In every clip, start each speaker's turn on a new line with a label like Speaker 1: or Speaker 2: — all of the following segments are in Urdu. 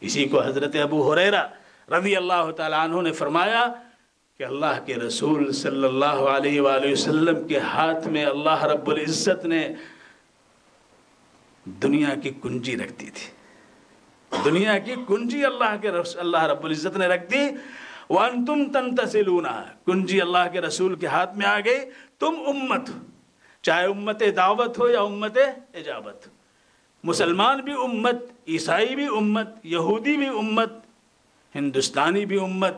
Speaker 1: اسی کو حضرت ابو ہریرہ رضی اللہ تعالیٰ عنہ نے فرمایا کہ اللہ کے رسول صلی اللہ علیہ وآلہ وسلم کے ہاتھ میں اللہ رب العزت نے دنیا کی کنجی رکھ دی تھی. دنیا کی کنجی اللہ رب العزت نے رکھ دی. وَأَنْتُمْ تَنْتَسِلُونَ، کنجی اللہ کے رسول کے ہاتھ میں آ گئی. تم امت ہو، چاہے امت دعوت ہو یا امت اجابت ہو، مسلمان بھی امت، عیسائی بھی امت، یہودی بھی امت، ہندوستانی بھی امت،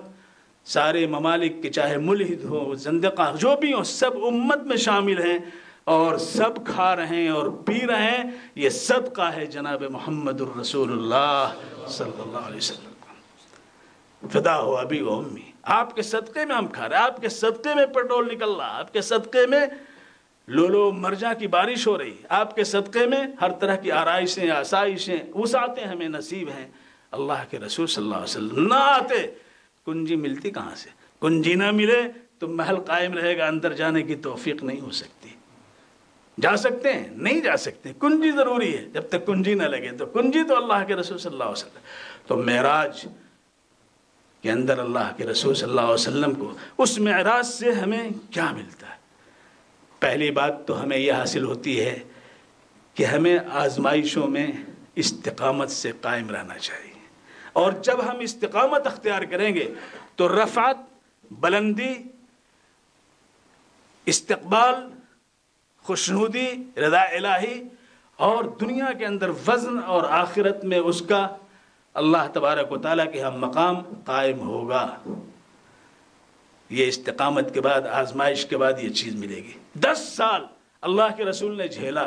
Speaker 1: سارے ممالک کے چاہے ملحد ہو زندقہ جو بھی ہوں سب امت میں شامل ہیں اور سب کھا رہے ہیں اور پی رہے ہیں. یہ صدقہ ہے جناب محمد الرسول اللہ صلی اللہ علیہ وسلم. فدا ہو ابی و امی، آپ کے صدقے میں ہم کھا رہے ہیں، آپ کے صدقے میں پیٹرول نکل رہا، آپ کے صدقے میں لولو مرجا کی بارش ہو رہی، آپ کے صدقے میں ہر طرح کی آرائشیں آسائشیں وسعتیں ہمیں نصیب ہیں. اللہ کے رسول صلی اللہ علیہ وسلم نہ آتے کنجی ملتی کہاں سے؟ کنجی نہ ملے تو محل قائم رہے گا، اندر جانے کی توفیق نہیں ہو سکتی. جا سکتے ہیں؟ نہیں جا سکتے. کنجی ضروری ہے، جب تک کنجی نہ لگے تو کنجی تو اللہ کے رسول صلی اللہ علیہ وسلم. تو معراج کے اندر اللہ کے رسول صلی اللہ علیہ وسلم کو اس معراج سے ہمیں کیا ملتا ہے؟ پہلی بات تو ہمیں یہ حاصل ہوتی ہے کہ ہمیں آزمائشوں میں استقامت سے قائم رہنا چاہیے، اور جب ہم استقامت اختیار کریں گے تو رفعت، بلندی، استقبال، خوشنودی، رضا الہی اور دنیا کے اندر وزن اور آخرت میں اس کا اللہ تبارک و تعالیٰ کے ہم مقام قائم ہوگا. یہ استقامت کے بعد، آزمائش کے بعد یہ چیز ملے گی. 10 سال اللہ کے رسول نے جھیلا،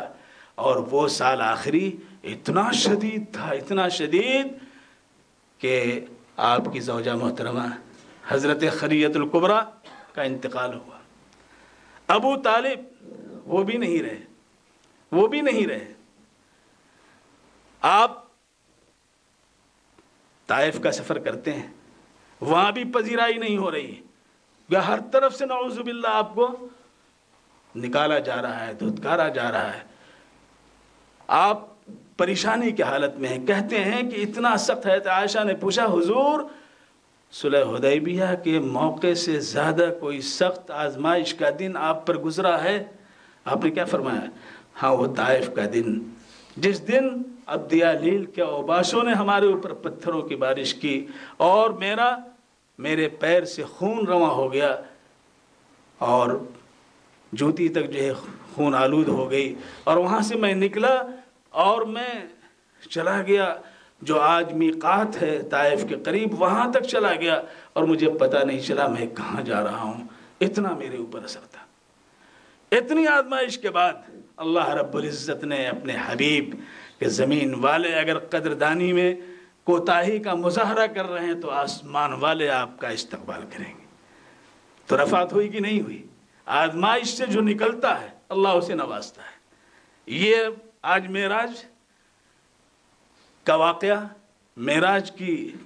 Speaker 1: اور وہ سال آخری اتنا شدید تھا، اتنا شدید کہ آپ کی زوجہ محترمہ حضرت خدیجہ الکبریٰ کا انتقال ہوا. ابو طالب وہ بھی نہیں رہے. آپ طائف کا سفر کرتے ہیں، وہاں بھی پذیرائی نہیں ہو رہی ہے، ہر طرف سے نعوذ باللہ آپ کو نکالا جا رہا ہے، دھتکارا جا رہا ہے. آپ پریشانی کی حالت میں ہیں. کہتے ہیں کہ اتنا سخت ہے. عائشہ نے پوچھا حضور صلح حدیبیہ کے موقع سے زیادہ کوئی سخت آزمائش کا دن آپ پر گزرا ہے؟ آپ نے کیا فرمایا؟ ہاں، وہ طائف کا دن، جس دن ابدیالیل کے اوباشوں نے ہمارے اوپر پتھروں کی بارش کی اور میرے پیر سے خون رواں ہو گیا اور جوتی تک جو ہے خون آلود ہو گئی، اور وہاں سے میں نکلا اور میں چلا گیا جو آج میقات ہے طائف کے قریب، وہاں تک چلا گیا اور مجھے پتہ نہیں چلا میں کہاں جا رہا ہوں. اتنا میرے اوپر اثر تھا. اتنی آزمائش کے بعد اللہ رب العزت نے اپنے حبیب کہ زمین والے اگر قدردانی میں کوتاہی کا مظاہرہ کر رہے ہیں تو آسمان والے آپ کا استقبال کریں گے. تو رفعت ہوئی کہ نہیں ہوئی؟ آزمائش سے جو نکلتا ہے اللہ اسے نوازتا ہے. یہ آج معراج کا واقعہ، معراج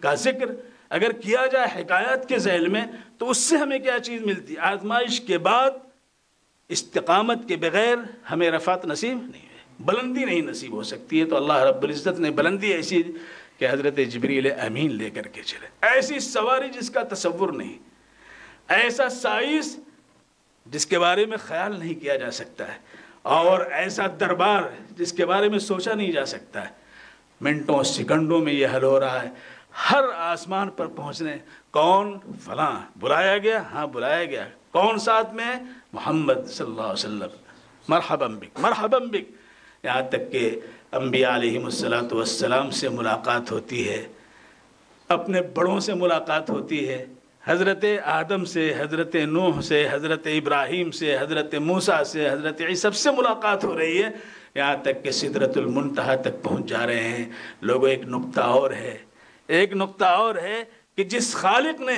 Speaker 1: کا ذکر اگر کیا جائے حکایات کے ذیل میں تو اس سے ہمیں کیا چیز ملتی؟ آزمائش کے بعد استقامت کے بغیر ہمیں رفعت نصیب نہیں ہے، بلندی نہیں نصیب ہو سکتی ہے. تو اللہ رب العزت نے بلندی ایسی کہ حضرت جبریل امین لے کر کے چلے. ایسی سواری جس کا تصور نہیں، ایسا سائز جس کے بارے میں خیال نہیں کیا جا سکتا ہے، اور ایسا دربار جس کے بارے میں سوچا نہیں جا سکتا ہے. منٹوں سیکنڈوں میں یہ حل ہو رہا ہے. ہر آسمان پر پہنچنے، کون؟ فلاں بلایا گیا، ہاں بلایا گیا. کون ساتھ میں؟ محمد صلی اللہ علیہ وسلم. مرحباً بک، مرحباً بک. یہاں تک کہ انبیاء علیہم السلام سے ملاقات ہوتی ہے، اپنے بڑوں سے ملاقات ہوتی ہے. حضرت آدم سے، حضرت نوح سے، حضرت ابراہیم سے، حضرت موسیٰ سے، حضرت عیسی، سب سے ملاقات ہو رہی ہے. یہاں تک کہ سدرۃ المنتہا تک پہنچ جا رہے ہیں. لوگوں ایک نقطہ اور ہے کہ جس خالق نے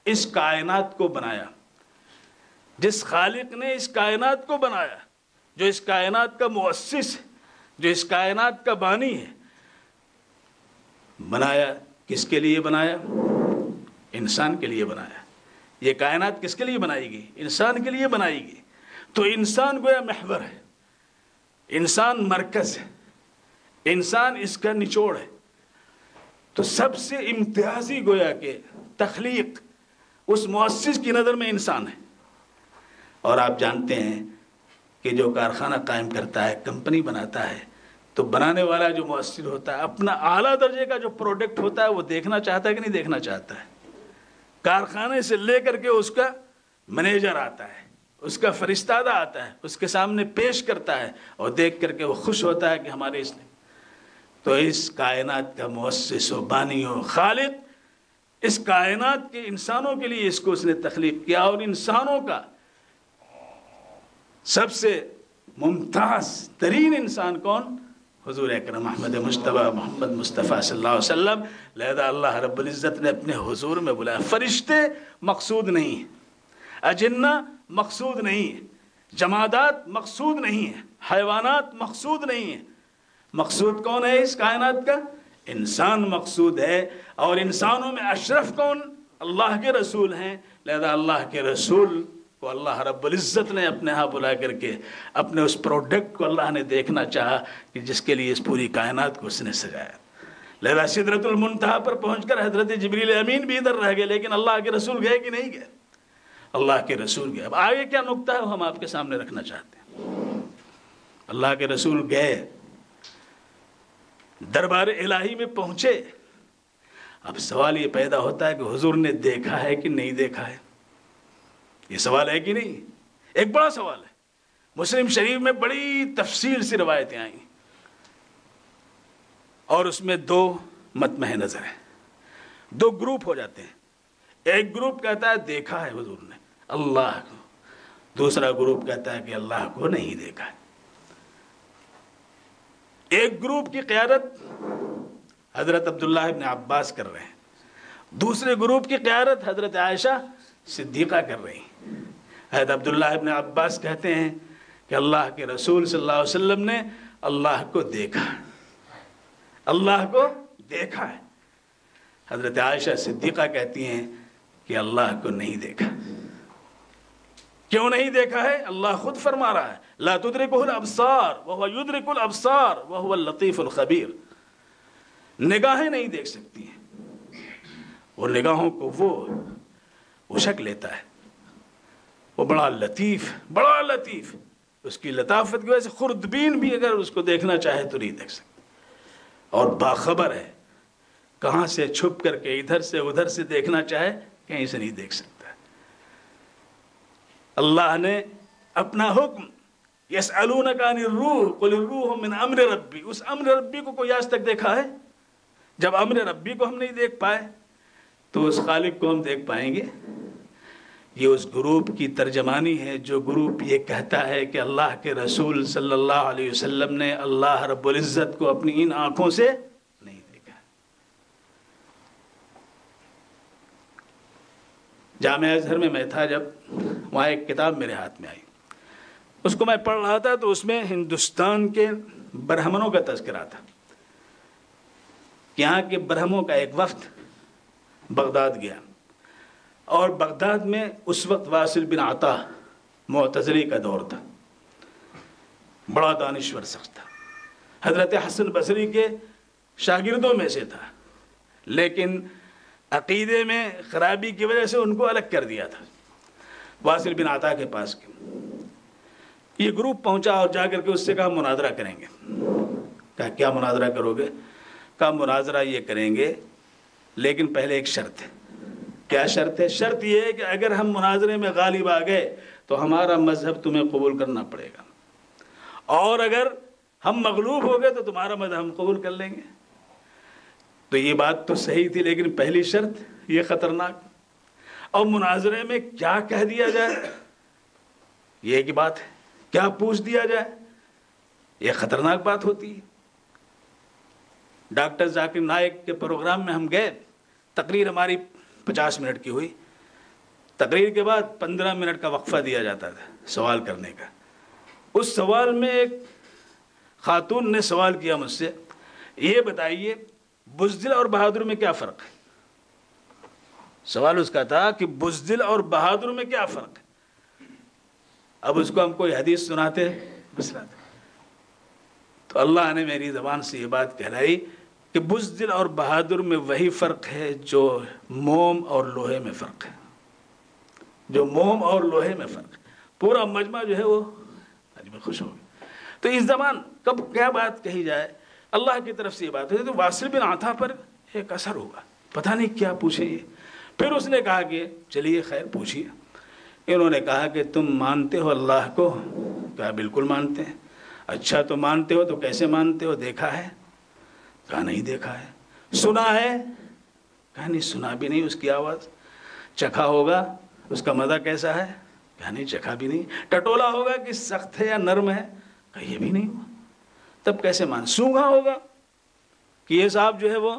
Speaker 1: اس کائنات کو بنایا، جس خالق نے اس کائنات کو بنایا، جو اس کائنات کا مؤسس ہے، جو اس کائنات کا بانی ہے، بنایا کس کے لیے بنایا؟ انسان کے لیے بنایا. یہ کائنات کس کے لیے بنائی گئی؟ انسان کے لیے بنائی گئی. تو انسان گویا محور ہے، انسان مرکز ہے، انسان اس کا نچوڑ ہے. تو سب سے امتیازی گویا کہ تخلیق اس مؤسس کی نظر میں انسان ہے. اور آپ جانتے ہیں کہ جو کارخانہ قائم کرتا ہے، کمپنی بناتا ہے، تو بنانے والا جو مؤثر ہوتا ہے اپنا اعلیٰ درجے کا جو پروڈکٹ ہوتا ہے وہ دیکھنا چاہتا ہے کہ نہیں دیکھنا چاہتا ہے. کارخانے سے لے کر کے اس کا مینیجر آتا ہے، اس کا فرستادہ آتا ہے، اس کے سامنے پیش کرتا ہے اور دیکھ کر کے وہ خوش ہوتا ہے کہ ہمارے اس نے. تو اس کائنات کا مؤسس و بانی و خالق، اس کائنات کے انسانوں کے لیے اس کو اس نے تخلیق کیا. اور انسانوں کا سب سے ممتاز ترین انسان کون؟ حضور اکرم محمد مصطفیٰ محمد مصطفیٰ صلی اللہ علیہ وسلم. لہذا اللہ رب العزت نے اپنے حضور میں بلایا. فرشتے مقصود نہیں ہیں، اجنہ مقصود نہیں ہیں، جمادات مقصود نہیں ہیں، حیوانات مقصود نہیں ہیں. مقصود کون ہے اس کائنات کا؟ انسان مقصود ہے. اور انسانوں میں اشرف کون؟ اللہ کے رسول ہیں. لہذا اللہ کے رسول کو اللہ رب العزت نے اپنے ہاں بلا کر کے اپنے اس پروڈکٹ کو اللہ نے دیکھنا چاہا کہ جس کے لیے اس پوری کائنات کو اس نے سجایا. لہذا سدرۃ المنتہا پر پہنچ کر حضرت جبریل امین بھی ادھر رہ گئے، لیکن اللہ کے رسول گئے کہ نہیں گئے؟ اللہ کے رسول گئے. اب آگے کیا نقطہ ہے وہ ہم آپ کے سامنے رکھنا چاہتے ہیں. اللہ کے رسول گئے، دربار الہی میں پہنچے. اب سوال یہ پیدا ہوتا ہے کہ حضور نے دیکھا ہے کہ نہیں دیکھا ہے؟ یہ سوال ہے کہ نہیں؟ ایک بڑا سوال ہے. مسلم شریف میں بڑی تفصیل سے روایتیں آئیں اور اس میں دو مطمع نظر ہیں، دو گروپ ہو جاتے ہیں. ایک گروپ کہتا ہے دیکھا ہے حضور نے اللہ کو، دوسرا گروپ کہتا ہے کہ اللہ کو نہیں دیکھا ہے. ایک گروپ کی قیادت حضرت عبداللہ ابن عباس کر رہے ہیں، دوسرے گروپ کی قیادت حضرت عائشہ صدیقہ کر رہی ہیں. حضرت عبداللہ ابن عباس کہتے ہیں کہ اللہ کے رسول صلی اللہ علیہ وسلم نے اللہ کو دیکھا، اللہ کو دیکھا ہے. حضرت عائشہ صدیقہ کہتی ہیں کہ اللہ کو نہیں دیکھا. کیوں نہیں دیکھا ہے؟ اللہ خود فرما رہا ہے لا تدرکہ الابصار وہو یدرک الابصار وہو اللطیف الخبیر. نگاہیں نہیں دیکھ سکتی ہیں، وہ نگاہوں کو وہ شک لیتا ہے. وہ بڑا لطیف، بڑا لطیف، اس کی لطافت کی وجہ سے خوردبین بھی اگر اس کو دیکھنا چاہے تو نہیں دیکھ سکتا. اور باخبر ہے، کہاں سے چھپ کر کے ادھر سے ادھر سے دیکھنا چاہے کہیں سے نہیں دیکھ سکتا. اللہ نے اپنا حکم یسألونک عن الروح قل الروح من امر ربی، اس امر ربی کو کوئی آج تک دیکھا ہے؟ جب امر ربی کو ہم نہیں دیکھ پائے تو اس خالق کو ہم دیکھ پائیں گے؟ یہ اس گروپ کی ترجمانی ہے جو گروپ یہ کہتا ہے کہ اللہ کے رسول صلی اللہ علیہ وسلم نے اللہ رب العزت کو اپنی ان آنکھوں سے نہیں دیکھا. جامعہ ازہر میں میں تھا جب، وہاں ایک کتاب میرے ہاتھ میں آئی، اس کو میں پڑھ رہا تھا تو اس میں ہندوستان کے برہمنوں کا تذکرہ تھا. یہاں کے برہموں کا ایک وفد بغداد گیا، اور بغداد میں اس وقت واصل بن عطا معتزلی کا دور تھا، بڑا دانشور شخص تھا، حضرت حسن بصری کے شاگردوں میں سے تھا، لیکن عقیدے میں خرابی کی وجہ سے ان کو الگ کر دیا تھا. واصل بن عطا کے پاس یہ گروپ پہنچا اور جا کر کے اس سے کہا مناظرہ کریں گے. کہا کیا مناظرہ کرو گے؟ کہا مناظرہ یہ کریں گے لیکن پہلے ایک شرط ہے. کیا شرط ہے؟ شرط یہ ہے کہ اگر ہم مناظرے میں غالب آ گئے تو ہمارا مذہب تمہیں قبول کرنا پڑے گا، اور اگر ہم مغلوب ہو گئے تو تمہارا مذہب ہم قبول کر لیں گے. تو یہ بات تو صحیح تھی، لیکن پہلی شرط یہ خطرناک. اور مناظرے میں کیا کہہ دیا جائے یہ ایک بات ہے، کیا پوچھ دیا جائے یہ خطرناک بات ہوتی ہے. ڈاکٹر ذاکر نائک کے پروگرام میں ہم گئے، تقریر ہماری 50 منٹ کی ہوئی. تقریر کے بعد 15 منٹ کا وقفہ دیا جاتا تھا سوال کرنے کا. اس سوال میں ایک خاتون نے سوال کیا مجھ سے، یہ بتائیے بزدل اور بہادر میں کیا فرق ہے؟ سوال اس کا تھا کہ بزدل اور بہادر میں کیا فرق ہے. اب اس کو ہم کوئی حدیث سناتے تو اللہ نے میری زبان سے یہ بات کہلائی کہ بزدل اور بہادر میں وہی فرق ہے جو موم اور لوہے میں فرق ہے، جو موم اور لوہے میں فرق ہے۔ پورا مجمع جو ہے وہ آج میں خوش ہو گیا۔ تو اس زمان کب کیا بات کہی جائے، اللہ کی طرف سے یہ بات ہوئی تو واصل بن عطا پر ایک اثر ہوگا، پتہ نہیں کیا پوچھے یہ۔ پھر اس نے کہا کہ چلیے خیر پوچھیے۔ انہوں نے کہا کہ تم مانتے ہو اللہ کو؟ کہا بالکل مانتے ہیں۔ اچھا تو مانتے ہو تو کیسے مانتے ہو، دیکھا ہے؟ کہا نہیں دیکھا ہے۔ سنا ہے؟ کہا نہیں سنا بھی نہیں اس کی آواز۔ چکھا ہوگا اس کا مزہ کیسا ہے؟ کہا نہیں چکھا بھی نہیں۔ ٹٹولا ہوگا کہ سخت ہے یا نرم ہے؟ کہا یہ بھی نہیں ہوا۔ تب کیسے مان؟ سونگھا ہوگا کہ یہ صاحب جو ہے وہ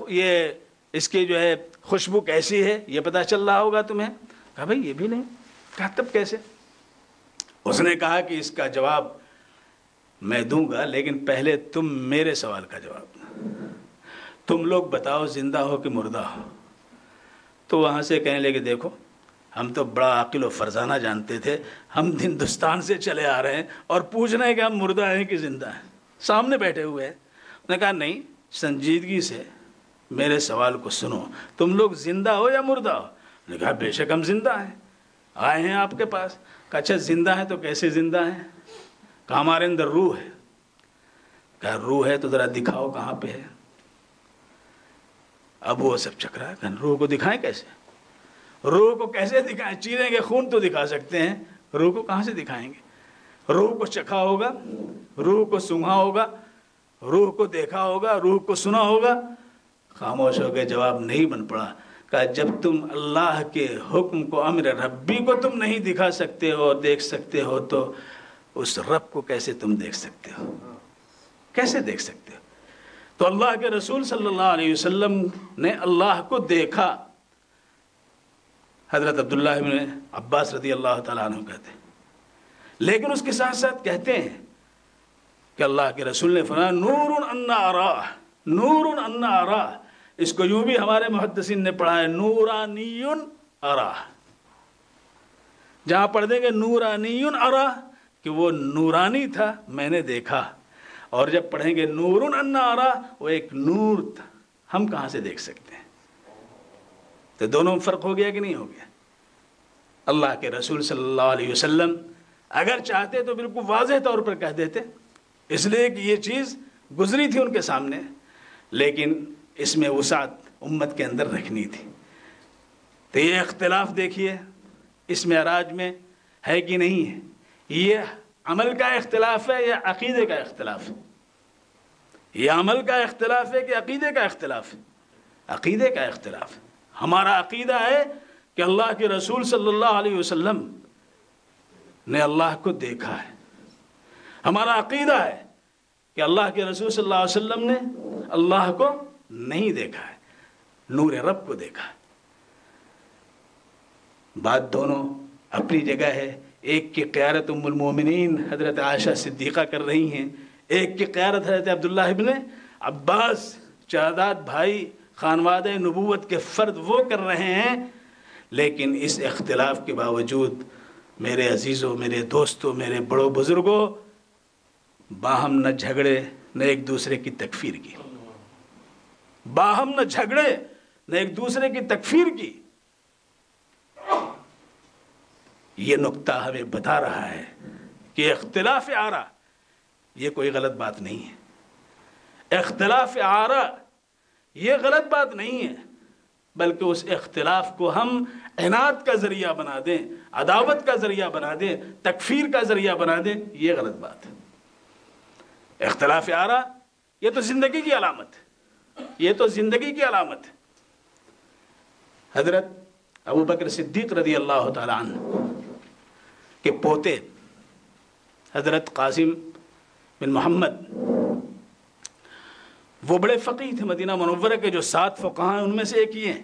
Speaker 1: یہ اس کی جو ہے خوشبو کیسی ہے یہ پتہ چل رہا ہوگا تمہیں؟ کہا بھائی یہ بھی نہیں۔ کہا تب کیسے؟ اس نے کہا کہ اس کا جواب میں دوں گا، لیکن پہلے تم میرے سوال کا جواب دو۔ تم لوگ بتاؤ زندہ ہو کہ مردہ ہو؟ تو وہاں سے کہنے لگے دیکھو ہم تو بڑا عاقل و فرزانہ جانتے تھے، ہم ہندوستان سے چلے آ رہے ہیں اور پوچھ رہے ہیں کہ ہم مردہ ہیں کہ زندہ ہیں، سامنے بیٹھے ہوئے ہیں۔ انہوں نے کہا نہیں، سنجیدگی سے میرے سوال کو سنو، تم لوگ زندہ ہو یا مردہ ہو؟ انہوں نے کہا بے شک ہم زندہ ہیں، آئے ہیں آپ کے پاس۔ کہا اچھا زندہ ہیں تو کیسے زندہ ہیں؟ کہا ہمارے اندر روح ہے۔ کہا روح ہے تو ذرا دکھاؤ کہاں پہ ہے؟ اب وہ سب چکرا ہے، روح کو دکھائیں کیسے؟ روح کو کیسے دکھائیں؟ چیریں گے خون تو دکھا سکتے ہیں، روح کو کہاں سے دکھائیں گے؟ روح کو چکھا ہوگا، روح کو سونگھا ہوگا، روح کو دیکھا ہوگا، روح کو سنا ہوگا۔ خاموش ہو گئے، جواب نہیں بن پڑا۔ کہا جب تم اللہ کے حکم کو، امر ربی کو تم نہیں دکھا سکتے ہو، دیکھ سکتے ہو، تو اس رب کو کیسے تم دیکھ سکتے ہو؟ کیسے دیکھ سکتے ہو؟ تو اللہ کے رسول صلی اللہ علیہ وسلم نے اللہ کو دیکھا۔ حضرت عبداللہ بن عباس رضی اللہ تعالیٰ عنہ کہتے ہیں، لیکن اس کے ساتھ ساتھ کہتے ہیں کہ اللہ کے رسول نے فرمایا نور انا اراہ، نور انا اراہ۔ اس کو یوں بھی ہمارے محدثین نے پڑھا ہے نورانی اراہ۔ جہاں پڑھ دیں گے نورانی اراہ کہ وہ نورانی تھا، میں نے دیکھا، اور جب پڑھیں گے نور انا اراہ وہ ایک نور تھا، ہم کہاں سے دیکھ سکتے ہیں؟ تو دونوں میں فرق ہو گیا کہ نہیں ہو گیا؟ اللہ کے رسول صلی اللہ علیہ وسلم اگر چاہتے تو بالکل واضح طور پر کہہ دیتے، اس لیے کہ یہ چیز گزری تھی ان کے سامنے، لیکن اس میں وسعت امت کے اندر رکھنی تھی۔ تو یہ اختلاف دیکھیے اس معراج میں ہے کہ نہیں ہے؟ یہ عمل کا اختلاف ہے یا عقیدے کا اختلاف ہے؟ یہ عمل کا اختلاف ہے کہ عقیدے کا اختلاف ہے؟ عقیدے کا اختلاف ہے۔ ہمارا عقیدہ ہے کہ اللہ کے رسول صلی اللہ علیہ وسلم نے اللہ کو دیکھا ہے۔ ہمارا عقیدہ ہے کہ اللہ کے رسول صلی اللہ علیہ وسلم نے اللہ کو نہیں دیکھا ہے، نور رب کو دیکھا ہے۔ بات دونوں اپنی جگہ ہے، ایک کی قیادت ام المومنین حضرت عائشہ صدیقہ کر رہی ہیں، ایک کی قیادت حضرت عبداللہ ابن عباس چادات بھائی خانوادہ نبوت کے فرد وہ کر رہے ہیں۔ لیکن اس اختلاف کے باوجود میرے عزیزوں، میرے دوستوں، میرے بڑوں بزرگوں، باہم نہ جھگڑے نہ ایک دوسرے کی تکفیر کی، باہم نہ جھگڑے نہ ایک دوسرے کی تکفیر کی۔ یہ نقطہ ہمیں بتا رہا ہے کہ اختلاف آرا یہ کوئی غلط بات نہیں ہے، اختلاف آرا یہ غلط بات نہیں ہے، بلکہ اس اختلاف کو ہم عناد کا ذریعہ بنا دیں، عداوت کا ذریعہ بنا دیں، تکفیر کا ذریعہ بنا دیں، یہ غلط بات ہے۔ اختلاف آرا یہ تو زندگی کی علامت ہے، یہ تو زندگی کی علامت ہے۔ حضرت ابو بکر صدیق رضی اللہ تعالی عنہ کے پوتے حضرت قاسم بن محمد، وہ بڑے فقیہ تھے، مدینہ منورہ کے جو 7 فقہاء ہیں ان میں سے ایک ہی ہیں۔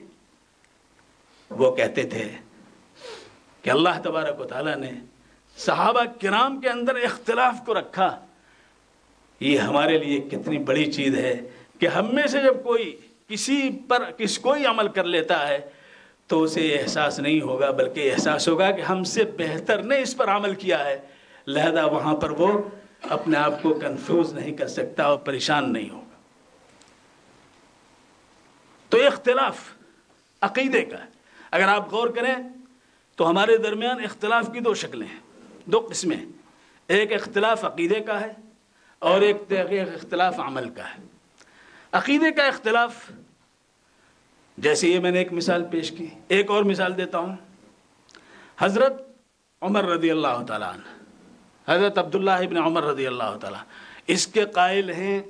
Speaker 1: وہ کہتے تھے کہ اللہ تبارک و تعالیٰ نے صحابہ کرام کے اندر اختلاف کو رکھا، یہ ہمارے لیے کتنی بڑی چیز ہے کہ ہم میں سے جب کوئی کوئی عمل کر لیتا ہے تو اسے احساس نہیں ہوگا، بلکہ احساس ہوگا کہ ہم سے بہتر نے اس پر عمل کیا ہے، لہذا وہاں پر وہ اپنے آپ کو کنفیوز نہیں کر سکتا اور پریشان نہیں ہوگا۔ اختلاف عقیدے کا ہے. اگر آپ غور کریں تو ہمارے درمیان اختلاف کی دو شکلیں ہیں, دو قسمیں ہیں. ایک اختلاف عقیدے کا ہے اور ایک اختلاف عمل کا ہے. عقیدے کا اختلاف جیسے یہ میں نے ایک مثال پیش کی, ایک اور مثال دیتا ہوں. حضرت عمر رضی اللہ تعالیٰ عنہ, حضرت عبداللہ ابن عمر رضی اللہ تعالیٰ اس کے قائل ہیں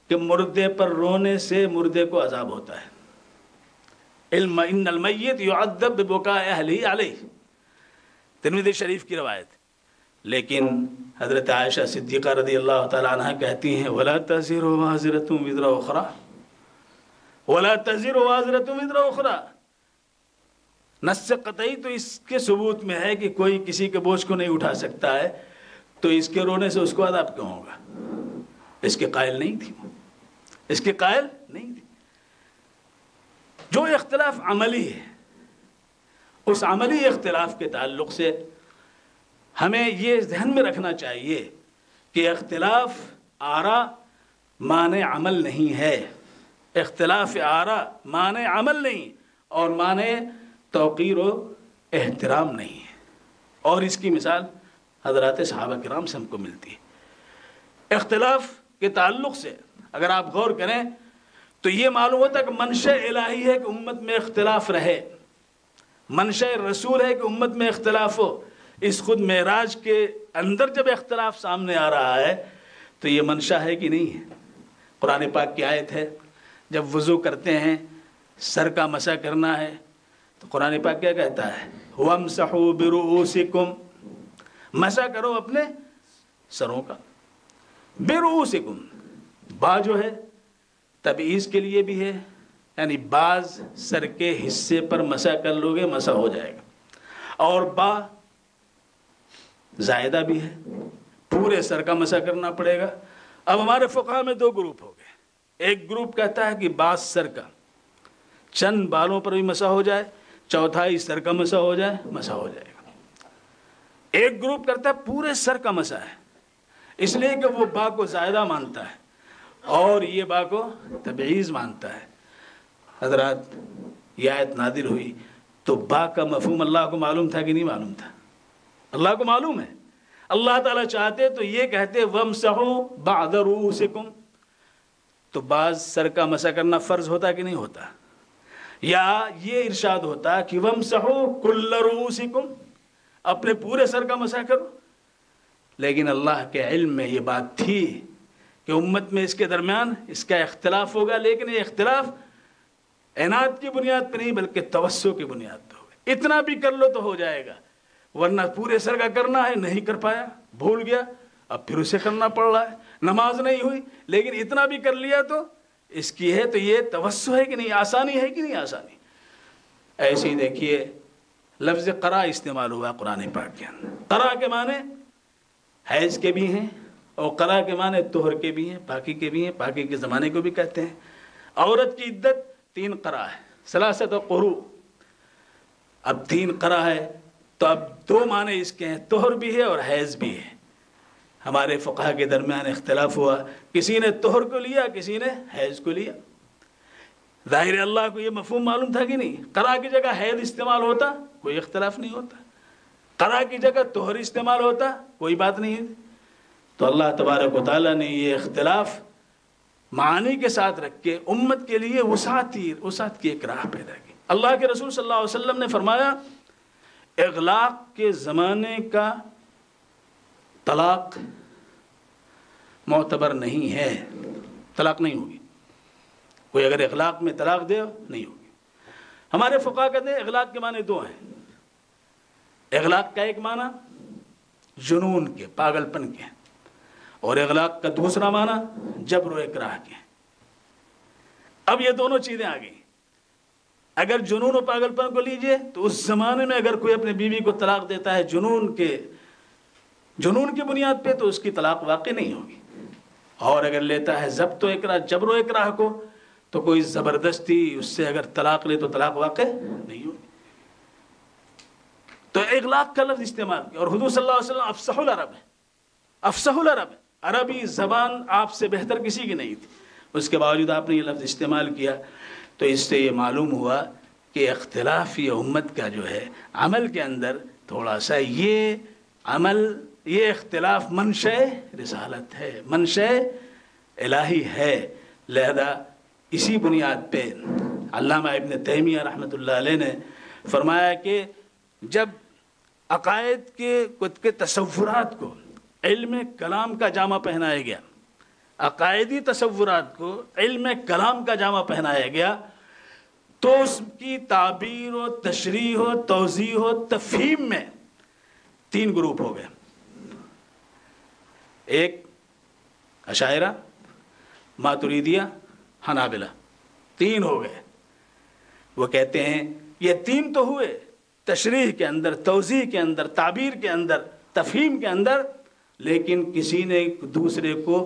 Speaker 1: کہ مردے پر رونے سے مردے کو عذاب ہوتا ہے. ان المیت یعذب ببکاء اہلہ علیہ, ترمذی شریف کی روایت. لیکن حضرت عائشہ صدیقہ رضی اللہ تعالیٰ عنہ کہتی ہیں ولا تزر وازرۃ وزر اخرى, ولا تزر وازرۃ وزر اخرى. نص قطعی تو اس کے ثبوت میں ہے کہ کوئی کسی کے بوجھ کو نہیں اٹھا سکتا ہے, تو اس کے رونے سے اس کو عذاب کیوں ہوگا؟ اس کے قائل نہیں تھی, اس کے قائل نہیں تھی. جو اختلاف عملی ہے, اس عملی اختلاف کے تعلق سے ہمیں یہ ذہن میں رکھنا چاہیے کہ اختلاف آراء معنی عمل نہیں ہے. اختلاف آراء معنی عمل نہیں اور معنی توقیر و احترام نہیں ہے. اور اس کی مثال حضرات صحابہ کرام سے ہم کو ملتی ہے. اختلاف کے تعلق سے اگر آپ غور کریں تو یہ معلوم ہوتا ہے کہ منشأ الہی ہے کہ امت میں اختلاف رہے, منشأ رسول ہے کہ امت میں اختلاف ہو. اس خود معراج کے اندر جب اختلاف سامنے آ رہا ہے تو یہ منشأ ہے کہ نہیں ہے؟ قرآن پاک کی آیت ہے, جب وضو کرتے ہیں سر کا مسح کرنا ہے تو قرآن پاک کیا کہتا ہے؟ وَامْسَحُوا بِرُؤُوسِكُمْ, مسح کرو اپنے سروں کا. بِرُؤُوسِكُمْ, با جو ہے تبعیض کے لیے بھی ہے, یعنی بعض سر کے حصے پر مسح کر لوگے مسح ہو جائے گا, اور با زائدہ بھی ہے, پورے سر کا مسح کرنا پڑے گا. اب ہمارے فقہا میں دو گروپ ہو گئے. ایک گروپ کہتا ہے کہ بعض سر کا, چند بالوں پر بھی مسح ہو جائے, چوتھائی سر کا مسح ہو جائے, مسح ہو جائے گا. ایک گروپ کرتا ہے پورے سر کا مسح ہے, اس لیے کہ وہ با کو زائدہ مانتا ہے اور یہ با کو تبعیض مانتا ہے. حضرات یہ آیت نازل ہوئی تو با کا مفہوم اللہ کو معلوم تھا کہ نہیں معلوم تھا؟ اللہ کو معلوم ہے. اللہ تعالیٰ چاہتے تو یہ کہتے وَامْسَحُوا بَعْضَ رُؤُوسِكُمْ, تو بعض سر کا مسح کرنا فرض ہوتا کہ نہیں ہوتا؟ یا یہ ارشاد ہوتا کہ وَامْسَحُوا كُلَّ رُؤُوسِكُمْ, اپنے پورے سر کا مسح کرو. لیکن اللہ کے علم میں یہ بات تھی کہ امت میں اس کے درمیان اس کا اختلاف ہوگا, لیکن یہ اختلاف عناد کی بنیاد پہ نہیں بلکہ توسع کی بنیاد پہ ہوگا. اتنا بھی کر لو تو ہو جائے گا, ورنہ پورے سر کا کرنا ہے, نہیں کر پایا, بھول گیا, اب پھر اسے کرنا پڑ رہا ہے. نماز نہیں ہوئی لیکن اتنا بھی کر لیا تو اس کی ہے, تو یہ توسع ہے کہ نہیں, آسانی ہے کہ نہیں آسانی. ایسے ہی دیکھیے لفظ قرا استعمال ہوا قرآن پاک کے اندر. قرا کے معنی حیض کے بھی ہیں اور قرا کے معنی طہر کے بھی ہیں, پاکی کے بھی ہیں, پاکی کے زمانے کو بھی کہتے ہیں. عورت کی عدت 3 قرا ہے, ثلاثۃ قروء. اب 3 قرا ہے تو اب 2 معنی اس کے ہیں, طہر بھی ہے اور حیض بھی ہے. ہمارے فقہا کے درمیان اختلاف ہوا, کسی نے طہر کو لیا, کسی نے حیض کو لیا. ظاہر اللہ کو یہ مفہوم معلوم تھا کہ نہیں؟ قرا کی جگہ حیض استعمال ہوتا کوئی اختلاف نہیں ہوتا, قرا کی جگہ طہر استعمال ہوتا کوئی بات نہیں ہے. تو اللہ تبارک و تعالیٰ نے یہ اختلاف معانی کے ساتھ رکھ کے امت کے لیے وسعت کی ایک راہ پیدا کی. اللہ کے رسول صلی اللہ علیہ وسلم نے فرمایا اغلاق کے زمانے کا طلاق معتبر نہیں ہے, طلاق نہیں ہوگی. کوئی اگر اغلاق میں طلاق دے نہیں ہوگی. ہمارے فقہا کہتے ہیں اغلاق کے معنی 2 ہیں. اغلاق کا ایک معنی جنون کے, پاگل پن کے, اور اغلاق کا دوسرا معنی جبر و اکراہ کے. اب یہ دونوں چیزیں آ گئی. اگر جنون و پاگل پن کو لیجئے تو اس زمانے میں اگر کوئی اپنی بیوی کو طلاق دیتا ہے جنون کی بنیاد پہ تو اس کی طلاق واقع نہیں ہوگی. اور اگر لیتا ہے ضبط و اکراہ, جبر و اکراہ کو, تو کوئی زبردستی اس سے اگر طلاق لے تو طلاق واقع نہیں ہوگی. تو اغلاق کا لفظ استعمال کیا, اور حضور صلی اللہ علیہ وسلم افصح العرب ہے, افصح العرب ہے. عربی زبان آپ سے بہتر کسی کی نہیں تھی. اس کے باوجود آپ نے یہ لفظ استعمال کیا، تو اس سے یہ معلوم ہوا کہ اختلاف یہ امت کا جو ہے عمل کے اندر تھوڑا سا یہ عمل، یہ اختلاف منشأ رسالت ہے، منشأ الہی ہے. لہذا اسی بنیاد پہ علامہ ابن تیمیہ رحمۃ اللہ علیہ نے فرمایا کہ جب عقائد کے تصورات کو علم کلام کا جامہ پہنایا گیا، عقائدی تصورات کو علم کلام کا جامہ پہنایا گیا، تو اس کی تعبیر و تشریح و توضیح و تفہیم میں 3 گروپ ہو گئے. ایک اشاعرہ، ماتریدیہ، حنابلہ، 3 ہو گئے. وہ کہتے ہیں یہ 3 تو ہوئے تشریح کے اندر، توضیح کے اندر، تعبیر کے اندر، تفہیم کے اندر، لیکن کسی نے دوسرے کو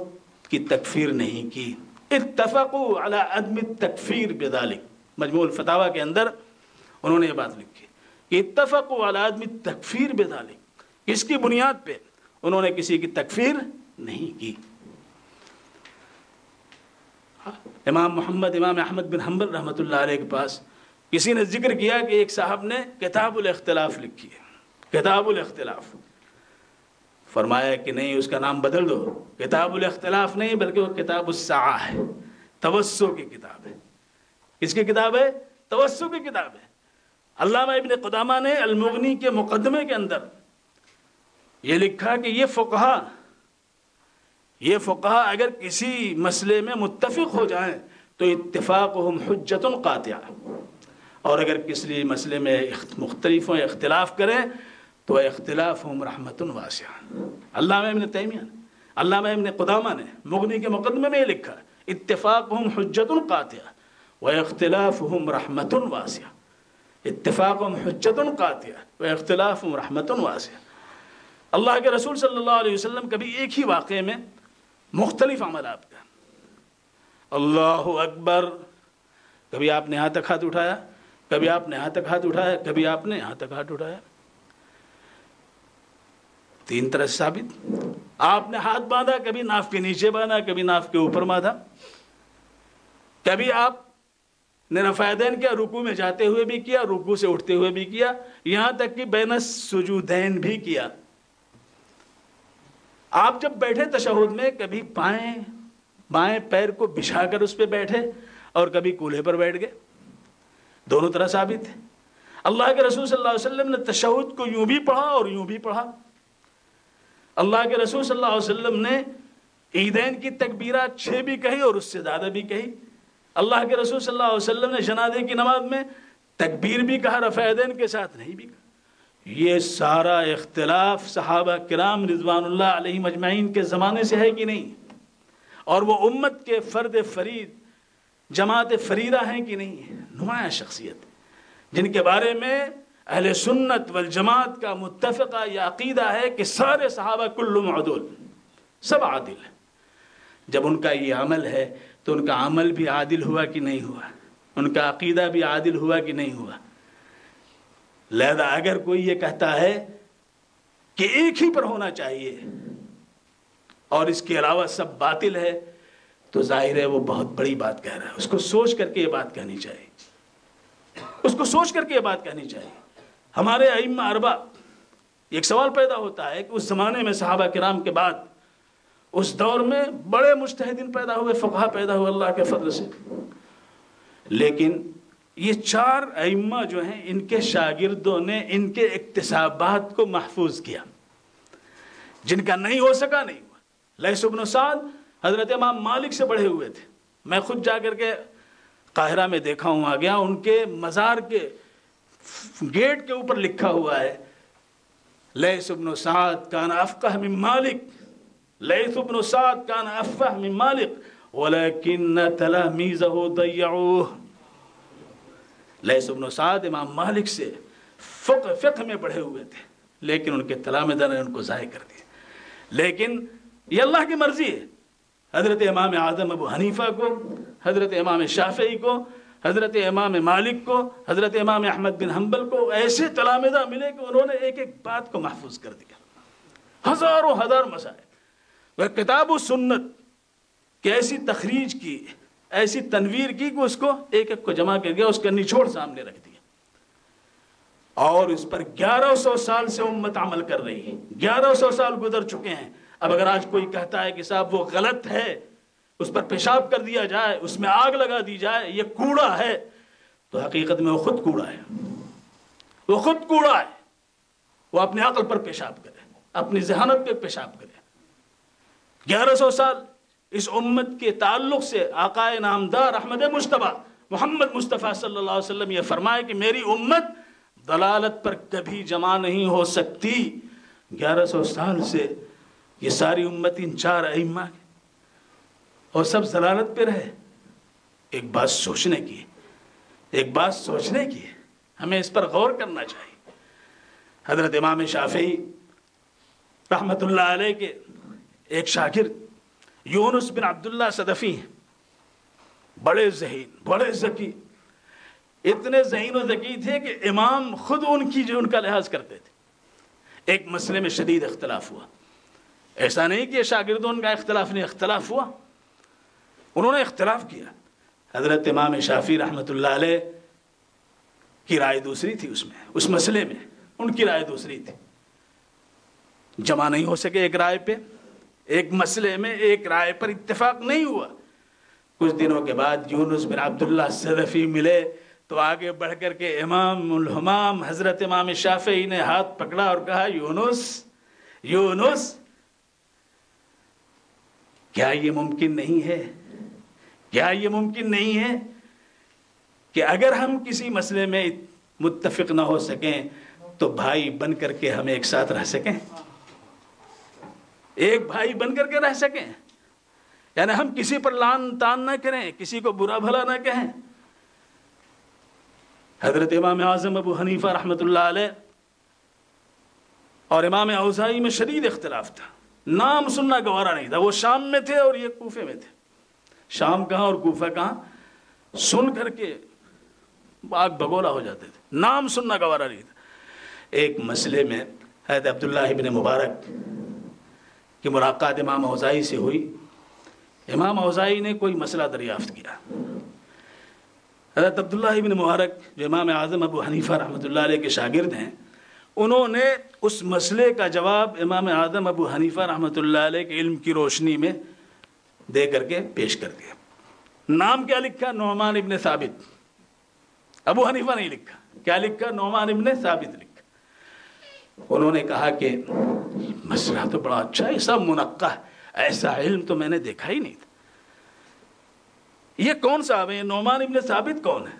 Speaker 1: کی تکفیر نہیں کی. اتفقوا علی عدم التکفیر بذلک، مجموع الفتاوی کے اندر انہوں نے یہ بات لکھی کہ اتفقوا علی عدم التکفیر بذلک، اس کی بنیاد پہ انہوں نے کسی کی تکفیر نہیں کی. امام احمد بن حنبل رحمۃ اللہ علیہ کے پاس کسی نے ذکر کیا کہ ایک صاحب نے کتاب الاختلاف لکھی ہے، کتاب الاختلاف. فرمایا کہ نہیں، اس کا نام بدل دو، کتاب الاختلاف نہیں بلکہ وہ کتاب الساعہ ہے، توسع کی کتاب ہے. کس کی کتاب ہے؟ توسع کی کتاب ہے. علامہ ابن قدامہ نے المغنی کے مقدمے کے اندر یہ لکھا کہ یہ فقہا اگر کسی مسئلے میں متفق ہو جائیں تو اتفاقہم حجت قاطعہ، اور اگر کسی مسئلے میں مختلف ہوں، اختلاف کریں تو اختلافہم رحمت واسعہ. علامہ ابن تیمیہ نے، علامہ ابن قدامہ نے مغنی کے مقدمے میں یہ لکھا، اتفاقہم حجت قاطعہ واختلافہم رحمت واسعہ. اتفاقہم حجت قاطعہ واختلافہم رحمت واسعہ. اللہ کے رسول صلی اللہ علیہ وسلم کبھی ایک ہی واقعے میں مختلف عملات کا، اللہ اکبر، کبھی آپ نے یہاں تک ہاتھ اٹھایا، کبھی آپ نے یہاں تک ہاتھ اٹھایا، کبھی آپ نے یہاں تک ہاتھ اٹھایا، 3 طرح سے ثابت. آپ نے ہاتھ باندھا، کبھی ناف کے نیچے باندھا، کبھی ناف کے اوپر باندھا، کبھی آپ نے رفع یدین کیا، رکوع میں جاتے ہوئے بھی کیا، رکوع سے اٹھتے ہوئے بھی کیا، یہاں تک کہ بین السجودین بھی کیا. آپ جب بیٹھے تشہد میں کبھی بائیں پیر کو بچھا کر اس پہ بیٹھے اور کبھی کولہے پر بیٹھ گئے، دونوں طرح ثابت ہے. اللہ کے رسول صلی اللہ علیہ وسلم نے تشہد کو یوں بھی پڑھا اور یوں بھی پڑھا. اللہ کے رسول صلی اللہ علیہ وسلم نے عیدین کی تکبیرات 6 بھی کہی اور اس سے زیادہ بھی کہی. اللہ کے رسول صلی اللہ علیہ وسلم نے جنازے کی نماز میں تکبیر بھی کہا، رفع یدین کے ساتھ نہیں بھی کہا. یہ سارا اختلاف صحابہ کرام رضوان اللہ علیہم اجمعین کے زمانے سے ہے کہ نہیں؟ اور وہ امت کے فرد فرید، جماعت فریدہ ہیں کہ نہیں؟ نمایاں شخصیت جن کے بارے میں اہل سنت والجماعت کا متفقہ یہ عقیدہ ہے کہ سارے صحابہ کلهم عدول، سب عادل ہیں. جب ان کا یہ عمل ہے تو ان کا عمل بھی عادل ہوا کہ نہیں ہوا، ان کا عقیدہ بھی عادل ہوا کہ نہیں ہوا. لہذا اگر کوئی یہ کہتا ہے کہ ایک ہی پر ہونا چاہیے اور اس کے علاوہ سب باطل ہے تو ظاہر ہے وہ بہت بڑی بات کہہ رہا ہے. اس کو سوچ کر کے یہ بات کہنی چاہیے، اس کو سوچ کر کے یہ بات کہنی چاہیے. ہمارے ائمہ اربع، ایک سوال پیدا ہوتا ہے کہ اس زمانے میں صحابہ کرام کے بعد اس دور میں بڑے مجتہدین پیدا ہوئے، فقہا پیدا ہوئے اللہ کے فضل سے، لیکن یہ 4 ائمہ جو ہیں ان کے شاگردوں نے ان کے اکتسابات کو محفوظ کیا، جن کا نہیں ہو سکا نہیں ہوا. لیث بن سعد حضرت امام مالک سے بڑھے ہوئے تھے. میں خود جا کر کے قاہرہ میں دیکھا ہوں، آ گیا، ان کے مزار کے گیٹ کے اوپر لکھا ہوا ہے لیث بن سعد کان افقہ من مالک، لیث بن سعد کان افقہ من مالک ولکن تلاميذه ضيعوه. لیث بن سعد امام مالک سے فقہ میں پڑھے ہوئے تھے، لیکن ان کے تلامذہ نے ان کو ضائع کر دیا. لیکن یہ اللہ کی مرضی ہے. حضرت امام اعظم ابو حنیفہ کو، حضرت امام شافعی کو، حضرت امام مالک کو، حضرت امام احمد بن حنبل کو ایسے تلامذہ ملے کہ انہوں نے ایک ایک بات کو محفوظ کر دیا. ہزاروں ہزار مسائل وہ کتاب و سنت کہ ایسی تخریج کی، ایسی تنویر کی کہ اس کو ایک ایک کو جمع کر گیا، اس کا نچوڑ سامنے رکھ دیا، اور اس پر 1100 سال سے امت عمل کر رہی ہے، 1100 سال گزر چکے ہیں۔ اب اگر آج کوئی کہتا ہے کہ صاحب وہ غلط ہے، اس پر پیشاب کر دیا جائے، اس میں آگ لگا دی جائے، یہ کوڑا ہے، تو حقیقت میں وہ خود کوڑا ہے، وہ خود کوڑا ہے۔ وہ اپنے عقل پر پیشاب کرے، اپنی ذہانت پہ پیشاب کرے۔ 1100 سال اس امت کے تعلق سے آقا نامدار احمد مجتبی محمد مصطفیٰ صلی اللہ علیہ وسلم یہ فرمائے کہ میری امت ضلالت پر کبھی جمع نہیں ہو سکتی۔ 1100 سال سے یہ ساری امت ان 4 ائمہ کی، اور سب ضلالت پہ رہے۔ ایک بات سوچنے کی، ایک بات سوچنے کی، ہمیں اس پر غور کرنا چاہیے۔ حضرت امام شافعی رحمت اللہ علیہ کے ایک شاگرد یونس بن عبداللہ صدفی ہیں، بڑے ذہین، بڑے ذکی، اتنے ذہین و ذکی تھے کہ امام خود ان کا لحاظ کرتے تھے۔ ایک مسئلے میں شدید اختلاف ہوا، ایسا نہیں کہ شاگردوں کا اختلاف نہیں، اختلاف ہوا، انہوں نے اختلاف کیا۔ حضرت امام شافعی رحمت اللہ علیہ کی رائے دوسری تھی، اس مسئلے میں ان کی رائے دوسری تھی، جمع نہیں ہو سکے ایک رائے پہ، ایک مسئلے میں ایک رائے پر اتفاق نہیں ہوا۔ کچھ دنوں کے بعد یونس بن عبداللہ صدفی ملے تو آگے بڑھ کر کے امام الہمام حضرت امام شافعی نے ہاتھ پکڑا اور کہا، یونس کیا یہ ممکن نہیں ہے، کیا یہ ممکن نہیں ہے کہ اگر ہم کسی مسئلے میں متفق نہ ہو سکیں تو بھائی بن کر کے ہم ایک ساتھ رہ سکیں، ایک بھائی بن کر کے رہ سکیں، یعنی ہم کسی پر لعن تان نہ کریں، کسی کو برا بھلا نہ کہیں۔ حضرت امام اعظم ابو حنیفہ رحمت اللہ علیہ اور امام اوزاعی میں شدید اختلاف تھا، نام سننا گوارا نہیں تھا۔ وہ شام میں تھے اور یہ کوفے میں تھے، شام کہاں اور کوفہ کہاں، سن کر کے آگ بگولا ہو جاتے تھے، نام سننا گوارا نہیں تھا۔ ایک مسئلے میں حضرت عبداللہ ابن مبارک کی ملاقات امام اوزاعی سے ہوئی۔ امام اوزاعی نے کوئی مسئلہ دریافت کیا، حضرت عبداللہ ابن مبارک جو امام اعظم ابو حنیفہ رحمۃ اللہ علیہ کے شاگرد ہیں، انہوں نے اس مسئلے کا جواب امام اعظم ابو حنیفہ رحمۃ اللہ علیہ کے علم کی روشنی میں دے کر کے پیش کر دیا۔ نام کیا لکھا؟ نعمان ابن ثابت، ابو حنیفہ نہیں لکھا، کیا لکھا؟ نعمان ابن ثابت لکھا۔ انہوں نے کہا کہ مسئلہ تو بڑا اچھا ہے، ایسا منقح، ایسا علم تو میں نے دیکھا ہی نہیں تھا۔ یہ کون صاحب ہے؟ نعمان ابن ثابت کون ہے؟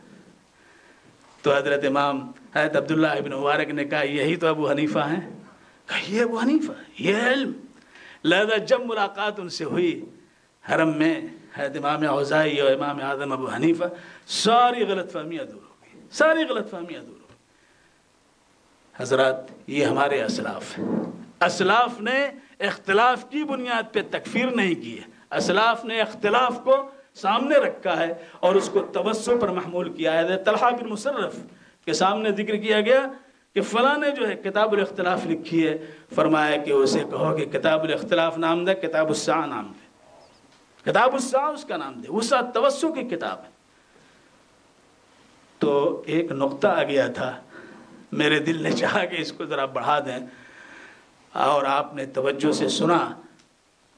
Speaker 1: تو حضرت امام حضرت عبداللہ ابن مبارک نے کہا یہی تو ابو حنیفہ ہیں۔ کہا یہ ابو حنیفہ، یہ علم۔ لہذا جب ملاقات ان سے ہوئی حرم میں حضرت امام اوزاعی اور امام اعظم ابو حنیفہ، ساری غلط فہمیاں دور ہو گئی، ساری غلط فہمیاں دور ہو گئی۔ حضرات یہ ہمارے اسلاف ہیں، اسلاف نے اختلاف کی بنیاد پہ تکفیر نہیں کی ہے، اسلاف نے اختلاف کو سامنے رکھا ہے اور اس کو توسع پر محمول کیا ہے۔ طلحہ بن مصرف کے سامنے ذکر کیا گیا کہ فلاں نے جو ہے کتاب الاختلاف لکھی ہے، فرمایا کہ اسے کہو کہ کتاب الاختلاف نام دے، کتاب الساعہ نام دے، کتاب الساعہ اس کا نام دے، وسعت توسع کی کتاب ہے۔ تو ایک نقطہ آ گیا تھا، میرے دل نے چاہا کہ اس کو ذرا بڑھا دیں، اور آپ نے توجہ سے سنا،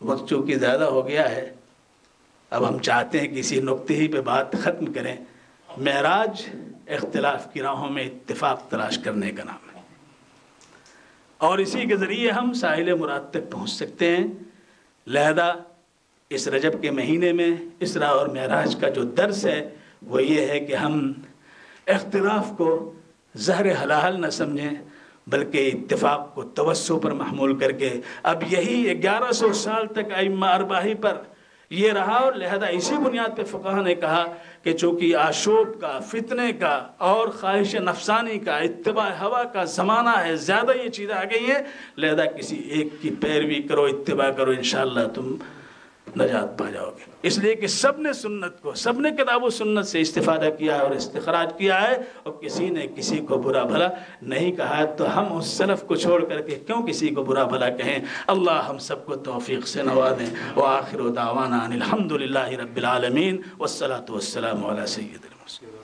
Speaker 1: وقت چونکہ زیادہ ہو گیا ہے، اب ہم چاہتے ہیں کہ اسی نقطے ہی پہ بات ختم کریں۔ معراج اختلاف کی راہوں میں اتفاق تلاش کرنے کا نام ہے، اور اسی کے ذریعے ہم ساحل مراد تک پہنچ سکتے ہیں۔ لہذا اس رجب کے مہینے میں اسراء اور معراج کا جو درس ہے وہ یہ ہے کہ ہم اختلاف کو زہر حلال نہ سمجھیں، بلکہ اتفاق کو توسع پر محمول کر کے، اب یہی 1100 سال تک ائمہ اربعہ پر یہ رہا، اور لہذا اسی بنیاد پہ فقہا نے کہا کہ چونکہ آشوب کا، فتنے کا اور خواہش نفسانی کا، اتباع ہوا کا زمانہ ہے، زیادہ یہ چیزیں آ گئی ہیں، لہذا کسی ایک کی پیروی کرو، اتباع کرو، انشاءاللہ تم نجات پا جاؤ گے۔ اس لیے کہ سب نے سنت کو، سب نے کتاب و سنت سے استفادہ کیا ہے اور استخراج کیا ہے، اور کسی نے کسی کو برا بھلا نہیں کہا، تو ہم اس سلف کو چھوڑ کر کے کیوں کسی کو برا بھلا کہیں؟ اللہ ہم سب کو توفیق سے نوازیں۔ وآخر دعوانا ان الحمد للہ رب العالمین والصلاة والسلام علی سید المرسلین۔